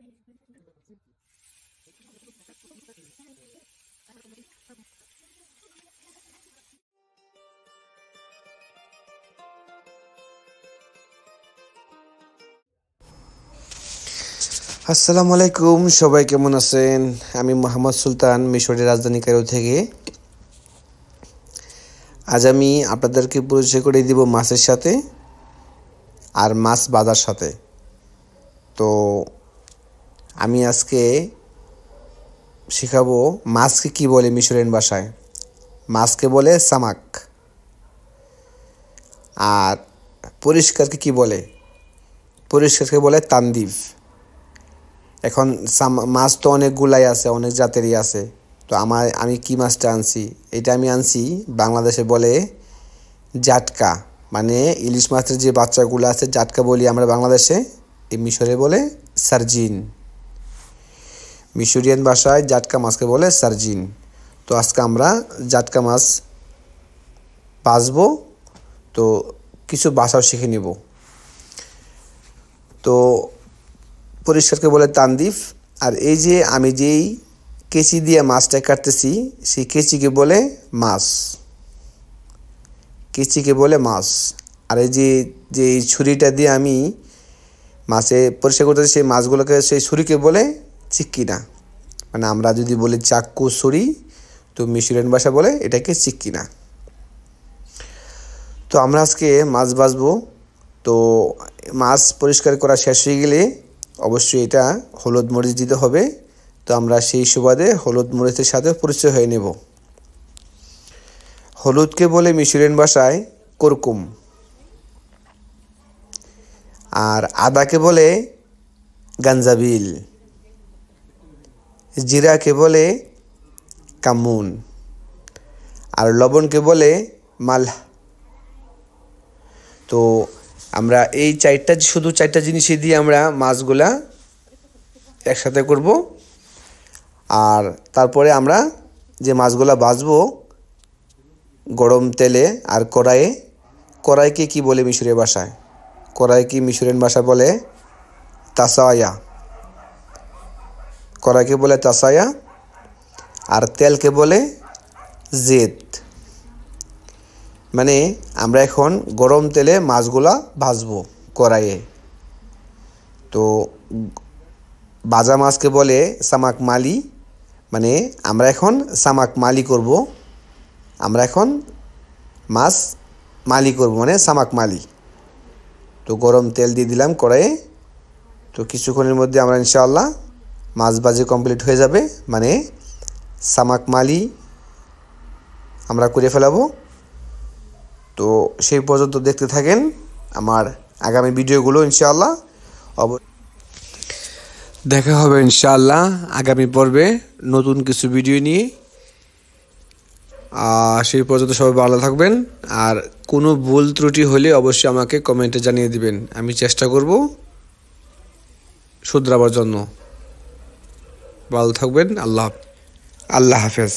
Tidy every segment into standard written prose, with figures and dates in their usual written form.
আসসালামু আলাইকুম, সবাই কেমন আছেন? আমি মোহাম্মদ সুলতান, মিশরের রাজধানী কায়রো থেকে। আজ আমি আপনাদেরকে পরিচয় করে দিব মাছের সাথে আর মাছ বাজার সাথে। তো আমি আজকে শেখাবো মাছকে কি বলে মিশরের ভাষায়। মাছকে বলে সামাক। আর পরিষ্কারকে কি বলে? পরিষ্কারকে বলে তানদিফ। এখন মাছ তো অনেকগুলাই আছে, অনেক জাতেরই আছে। তো আমি কি মাছটা আনছি? এটা আমি আনছি, বাংলাদেশে বলে জাটকা, মানে ইলিশ মাছের যে বাচ্চাগুলো আছে জাটকা বলি আমরা বাংলাদেশে, এই মিশরে বলে সার্জিন। মিশরিয়ান ভাষায় জাটকা মাছকে বলে সার্জিন। তো আজকে আমরা জাটকা মাছ ভাজবো, তো কিছু ভাষাও শিখে নিব। তো পরিষ্কারকে বলে তানদিফ। আর এই যে আমি যেই কেচি দিয়ে মাছটা কাটতেছি, সেই কেচিকে বলে মাছ। কেচিকে বলে মাছ। আর এই যে যে ছুরিটা দিয়ে আমি মাছে পরিষ্কার করতেছি, সেই মাছগুলোকে সেই ছুরিকে বলে চিক্কিনা। মানে আমরা যদি বলি চাক্কু ছুরি, তো মিশরিয়ান ভাষা বলে এটাকে চিক্কিনা। তো আমরা আজকে মাছ ভাজবো। তো মাছ পরিষ্কার করা শেষ হয়ে গেলে অবশ্যই এটা হলুদ মরিচ দিতে হবে। তো আমরা সেই সুবাদে হলুদ মরিচের সাথে পরিচয় হয়ে নেব। হলুদকে বলে মিশরিয়ান ভাষায় কুরকুম। আর আদাকে বলে গাঞ্জাবিল। জিরাকে বলে কামুন। আর লবণকে বলে মালহ। তো আমরা এই শুধু চারটা জিনিসই দিয়ে আমরা মাছগুলা একসাথে করব। আর তারপরে আমরা যে মাছগুলা ভাজবো গরম তেলে আর কড়াইয়ে, কড়াইকে কি বলে মিশরীয় ভাষায়? কড়াইকে মিশরিয়ান ভাষা বলে তাসায়া। কড়াইকে বলে তাসায়া। আর তেলকে বলে জেদ। মানে আমরা এখন গরম তেলে মাছগুলা ভাজবো কড়াইয়ে। তো ভাজা মাছকে বলে সামাক মালি। মানে আমরা এখন সামাক মালি করব। আমরা এখন মাছ মালি করব, মানে সামাক মালি। তো গরম তেল দিয়ে দিলাম কড়াইয়ে। তো কিছুক্ষণের মধ্যে আমরা ইনশাআল্লাহ মাছ ভাজি কমপ্লিট হয়ে যাবে, মানে সামাক মালি আমরা করে ফেলাবো। তো সেই পর্যন্ত দেখতে থাকেন আমার আগামী ভিডিওগুলো ইনশাআল্লাহ। দেখা হবে ইনশাআল্লাহ আগামী পর্বে নতুন কিছু ভিডিও নিয়ে। সেই পর্যন্ত সবাই ভালো থাকবেন। আর কোনো ভুল ত্রুটি হলে অবশ্যই আমাকে কমেন্টে জানিয়ে দিবেন, আমি চেষ্টা করব শুধরাবার জন্য। ভালো থাকবেন। আল্লাহ হাফেজ।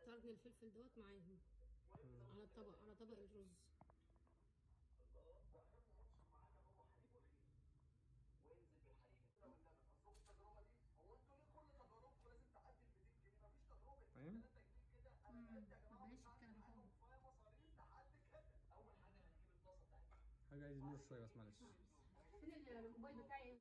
طرد الفلفل دوت معاهم على الطبق، على طبق الرز. حاجة عايز نور شوية بس معلش. فين الموبايل بتاعي؟